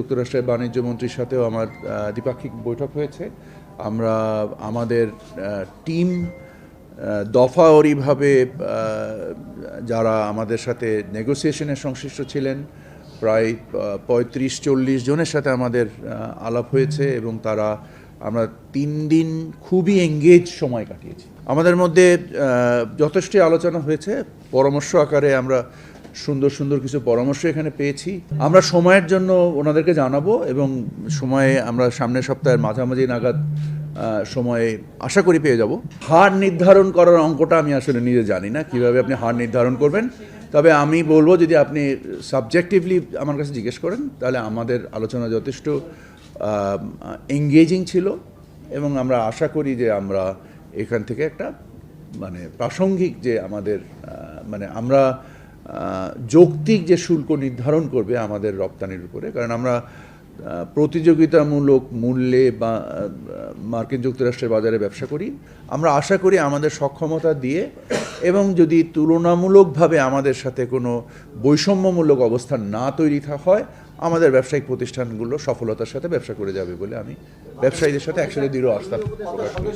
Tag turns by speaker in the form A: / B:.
A: যুক্তরাষ্ট্রের বাণিজ্য মন্ত্রীর সাথেও আমার দ্বিপাক্ষিক বৈঠক হয়েছে। আমরা আমাদের টিম দফাওয়ারিভাবে যারা আমাদের সাথে নেগোসিয়েশনে সংশ্লিষ্ট ছিলেন প্রায় 35-40 জনের সাথে আমাদের আলাপ হয়েছে এবং আমরা 3 দিন খুবই এঙ্গেজ সময় কাটিয়েছি। আমাদের মধ্যে যথেষ্ট আলোচনা হয়েছে, পরামর্শ আকারে আমরা সুন্দর সুন্দর কিছু পরামর্শ এখানে পেয়েছি। আমরা সময়ের জন্য ওনাদেরকে জানাবো এবং সময়ে আমরা সামনের সপ্তাহের মাঝামাঝি নাগাদ সময়ে আশা করি পেয়ে যাব। হার নির্ধারণ করার অঙ্কটা আমি আসলে নিজে জানি না কিভাবে আপনি হার নির্ধারণ করবেন, তবে আমি বলবো যদি আপনি সাবজেক্টিভলি আমার কাছে জিজ্ঞেস করেন তাহলে আমাদের আলোচনা যথেষ্ট এঙ্গেজিং ছিল এবং আমরা আশা করি যে আমরা এখান থেকে একটা প্রাসঙ্গিক যে আমাদের আমরা যৌক্তিক যে শুল্ক নির্ধারণ করবে আমাদের রপ্তানির উপরে, কারণ আমরা প্রতিযোগিতামূলক মূল্যে বা মার্কিন যুক্তরাষ্ট্রের বাজারে ব্যবসা করি। আমরা আশা করি আমাদের সক্ষমতা দিয়ে এবং যদি তুলনামূলকভাবে আমাদের সাথে কোনো বৈষম্যমূলক অবস্থান না তৈরি হয়, আমাদের ব্যবসায়িক প্রতিষ্ঠানগুলো সফলতার সাথে ব্যবসা করে যাবে বলে আমি ব্যবসায়ীদের সাথে একসাথে দৃঢ় আস্থা প্রকাশ করি।